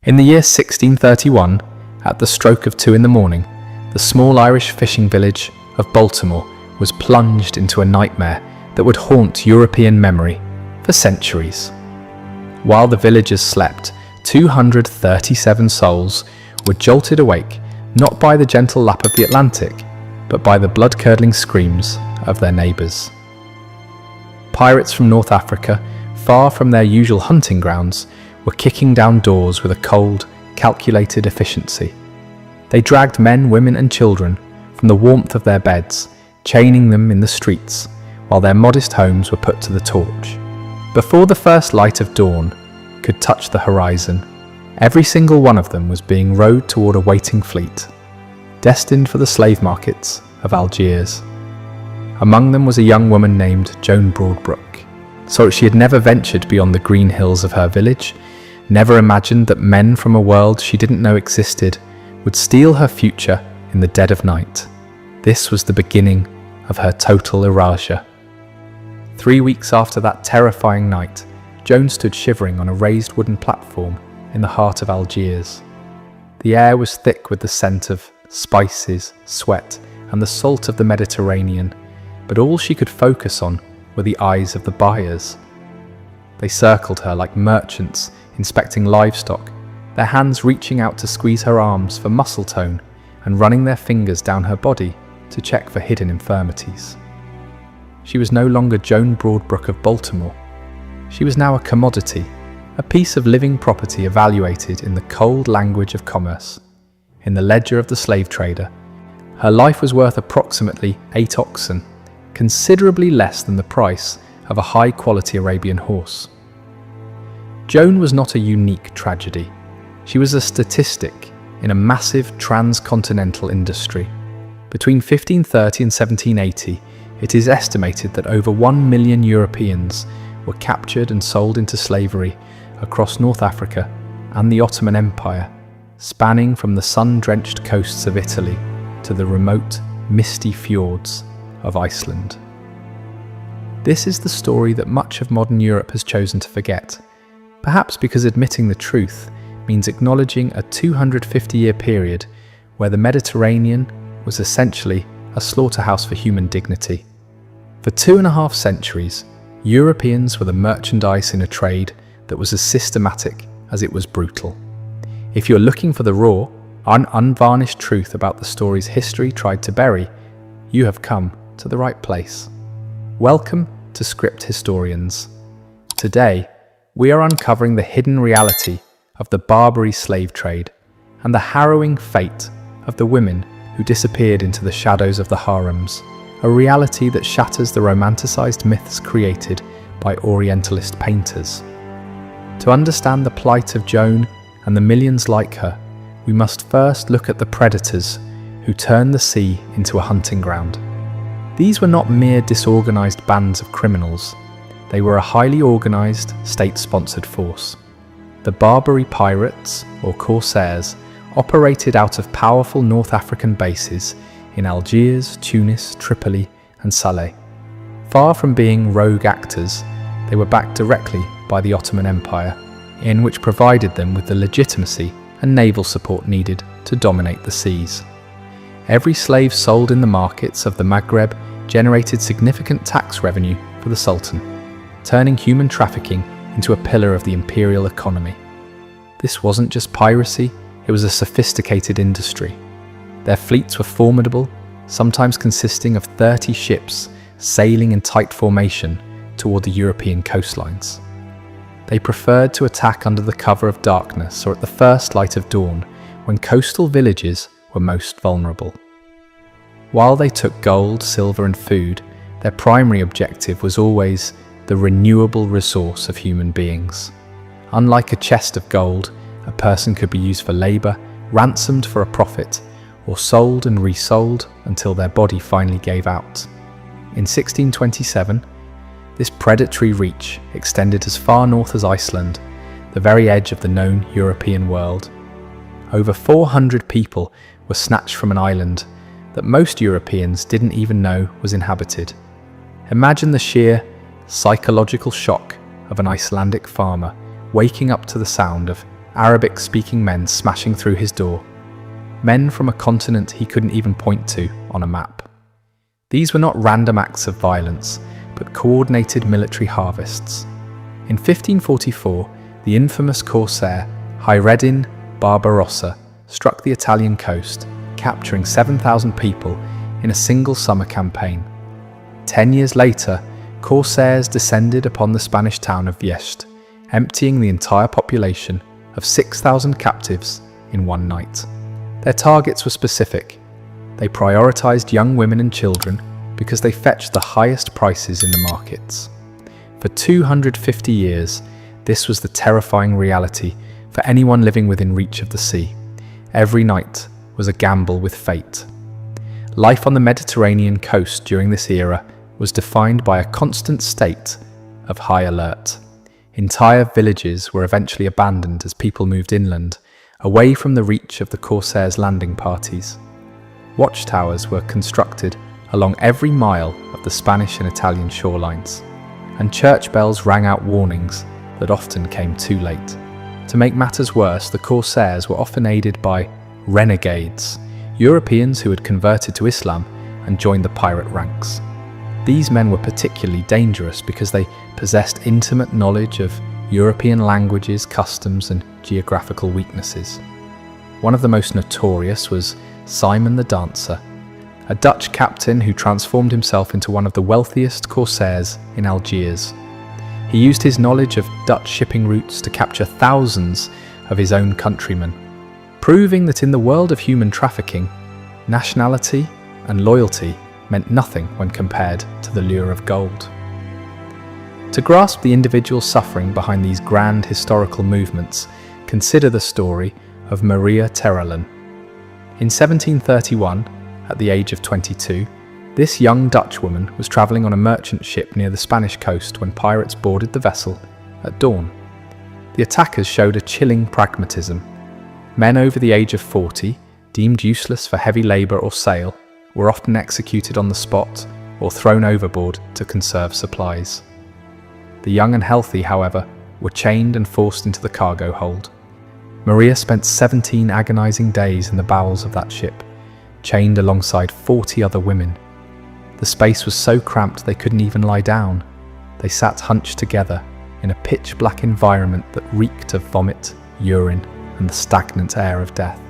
In the year 1631, at the stroke of 2 in the morning, the small Irish fishing village of Baltimore was plunged into a nightmare that would haunt European memory for centuries. While the villagers slept, 237 souls were jolted awake not by the gentle lap of the Atlantic, but by the blood-curdling screams of their neighbours. Pirates from North Africa, far from their usual hunting grounds, were kicking down doors with a cold, calculated efficiency. They dragged men, women and children from the warmth of their beds, chaining them in the streets, while their modest homes were put to the torch. Before the first light of dawn could touch the horizon, every single one of them was being rowed toward a waiting fleet, destined for the slave markets of Algiers. Among them was a young woman named Joan Broadbrook. So she had never ventured beyond the green hills of her village, never imagined that men from a world she didn't know existed would steal her future in the dead of night. This was the beginning of her total erasure. 3 weeks after that terrifying night, Joan stood shivering on a raised wooden platform in the heart of Algiers. The air was thick with the scent of spices, sweat, and the salt of the Mediterranean, but all she could focus on were the eyes of the buyers. They circled her like merchants inspecting livestock, their hands reaching out to squeeze her arms for muscle tone and running their fingers down her body to check for hidden infirmities. She was no longer Joan Broadbrook of Baltimore. She was now a commodity, a piece of living property evaluated in the cold language of commerce. In the ledger of the slave trader, her life was worth approximately 8 oxen, considerably less than the price of a high-quality Arabian horse. Joan was not a unique tragedy. She was a statistic in a massive transcontinental industry. Between 1530 and 1780, it is estimated that over 1 million Europeans were captured and sold into slavery across North Africa and the Ottoman Empire, spanning from the sun-drenched coasts of Italy to the remote, misty fjords of Iceland. This is the story that much of modern Europe has chosen to forget, perhaps because admitting the truth means acknowledging a 250-year period where the Mediterranean was essentially a slaughterhouse for human dignity. For 2.5 centuries, Europeans were the merchandise in a trade that was as systematic as it was brutal. If you're looking for the raw, unvarnished truth about the stories history tried to bury, you have come to the right place. Welcome to Script Historians. Today, we are uncovering the hidden reality of the Barbary slave trade and the harrowing fate of the women who disappeared into the shadows of the harems, a reality that shatters the romanticized myths created by Orientalist painters. To understand the plight of Joan and the millions like her, we must first look at the predators who turned the sea into a hunting ground. These were not mere disorganized bands of criminals. They were a highly organized, state-sponsored force. The Barbary pirates, or corsairs, operated out of powerful North African bases in Algiers, Tunis, Tripoli, and Salé. Far from being rogue actors, they were backed directly by the Ottoman Empire, in which provided them with the legitimacy and naval support needed to dominate the seas. Every slave sold in the markets of the Maghreb generated significant tax revenue for the Sultan, turning human trafficking into a pillar of the imperial economy. This wasn't just piracy, it was a sophisticated industry. Their fleets were formidable, sometimes consisting of 30 ships sailing in tight formation toward the European coastlines. They preferred to attack under the cover of darkness or at the first light of dawn, when coastal villages were most vulnerable. While they took gold, silver and food, their primary objective was always the renewable resource of human beings. Unlike a chest of gold, a person could be used for labour, ransomed for a profit, or sold and resold until their body finally gave out. In 1627, this predatory reach extended as far north as Iceland, the very edge of the known European world. Over 400 people were snatched from an island that most Europeans didn't even know was inhabited. Imagine the sheer psychological shock of an Icelandic farmer waking up to the sound of Arabic-speaking men smashing through his door, men from a continent he couldn't even point to on a map. These were not random acts of violence, but coordinated military harvests. In 1544, the infamous corsair Hayreddin Barbarossa struck the Italian coast, capturing 7,000 people in a single summer campaign. 10 years later, corsairs descended upon the Spanish town of Vieste, emptying the entire population of 6,000 captives in one night. Their targets were specific. They prioritized young women and children because they fetched the highest prices in the markets. For 250 years, this was the terrifying reality for anyone living within reach of the sea. Every night was a gamble with fate. Life on the Mediterranean coast during this era was defined by a constant state of high alert. Entire villages were eventually abandoned as people moved inland, away from the reach of the corsairs' landing parties. Watchtowers were constructed along every mile of the Spanish and Italian shorelines, and church bells rang out warnings that often came too late. To make matters worse, the corsairs were often aided by renegades, Europeans who had converted to Islam and joined the pirate ranks. These men were particularly dangerous because they possessed intimate knowledge of European languages, customs, and geographical weaknesses. One of the most notorious was Simon the Dancer, a Dutch captain who transformed himself into one of the wealthiest corsairs in Algiers. He used his knowledge of Dutch shipping routes to capture thousands of his own countrymen, proving that in the world of human trafficking, nationality and loyalty meant nothing when compared to the lure of gold. To grasp the individual suffering behind these grand historical movements, consider the story of Maria Terelen. In 1731, at the age of 22, this young Dutch woman was travelling on a merchant ship near the Spanish coast when pirates boarded the vessel at dawn. The attackers showed a chilling pragmatism. Men over the age of 40, deemed useless for heavy labour or sail, were often executed on the spot or thrown overboard to conserve supplies. The young and healthy, however, were chained and forced into the cargo hold. Maria spent 17 agonising days in the bowels of that ship, chained alongside 40 other women. The space was so cramped they couldn't even lie down. They sat hunched together in a pitch-black environment that reeked of vomit, urine, and the stagnant air of death.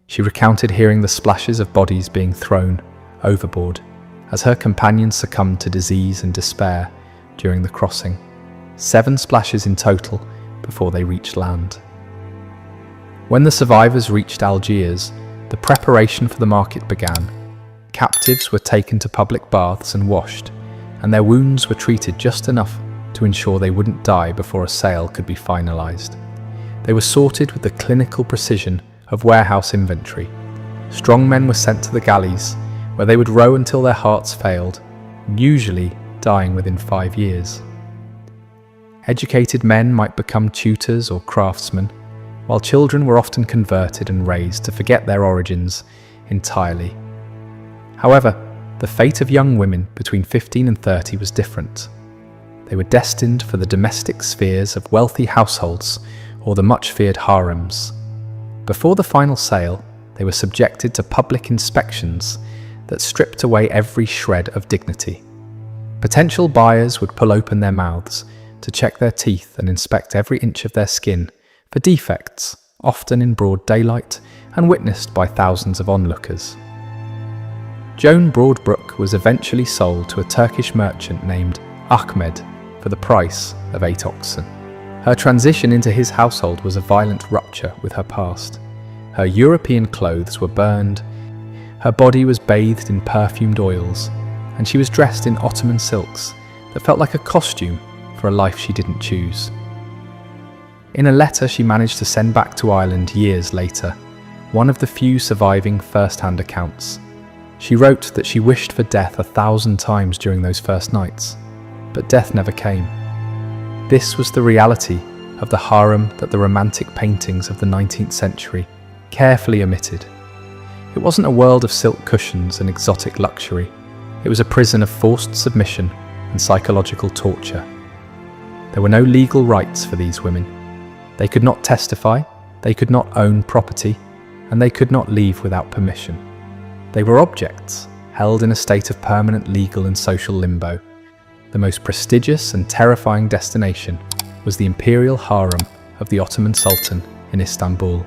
She recounted hearing the splashes of bodies being thrown overboard as her companions succumbed to disease and despair during the crossing. 7 splashes in total before they reached land. When the survivors reached Algiers, the preparation for the market began. Captives were taken to public baths and washed, and their wounds were treated just enough to ensure they wouldn't die before a sale could be finalised. They were sorted with the clinical precision of warehouse inventory. Strong men were sent to the galleys, where they would row until their hearts failed, usually dying within 5 years. Educated men might become tutors or craftsmen, while children were often converted and raised to forget their origins entirely. However, the fate of young women between 15 and 30 was different. They were destined for the domestic spheres of wealthy households or the much-feared harems. Before the final sale, they were subjected to public inspections that stripped away every shred of dignity. Potential buyers would pull open their mouths to check their teeth and inspect every inch of their skin for defects, often in broad daylight and witnessed by thousands of onlookers. Joan Broadbrook was eventually sold to a Turkish merchant named Ahmed for the price of 8 oxen. Her transition into his household was a violent rupture with her past. Her European clothes were burned, her body was bathed in perfumed oils, and she was dressed in Ottoman silks that felt like a costume for a life she didn't choose. In a letter she managed to send back to Ireland years later, one of the few surviving first-hand accounts, she wrote that she wished for death 1,000 times during those first nights, but death never came. This was the reality of the harem that the romantic paintings of the 19th century carefully omitted. It wasn't a world of silk cushions and exotic luxury. It was a prison of forced submission and psychological torture. There were no legal rights for these women. They could not testify, they could not own property, and they could not leave without permission. They were objects, held in a state of permanent legal and social limbo. The most prestigious and terrifying destination was the imperial harem of the Ottoman Sultan in Istanbul.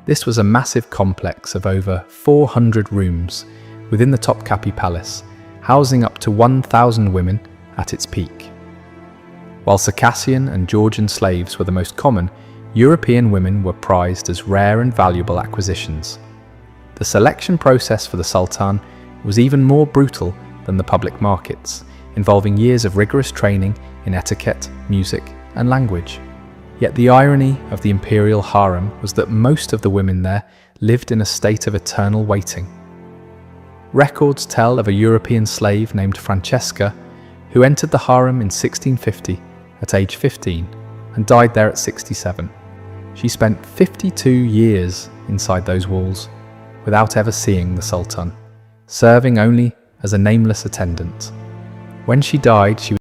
This was a massive complex of over 400 rooms within the Topkapi Palace, housing up to 1,000 women at its peak. While Circassian and Georgian slaves were the most common, European women were prized as rare and valuable acquisitions. The selection process for the Sultan was even more brutal than the public markets, involving years of rigorous training in etiquette, music, and language. Yet the irony of the imperial harem was that most of the women there lived in a state of eternal waiting. Records tell of a European slave named Francesca who entered the harem in 1650 at age 15 and died there at 67. She spent 52 years inside those walls without ever seeing the Sultan, serving only as a nameless attendant. When she died, she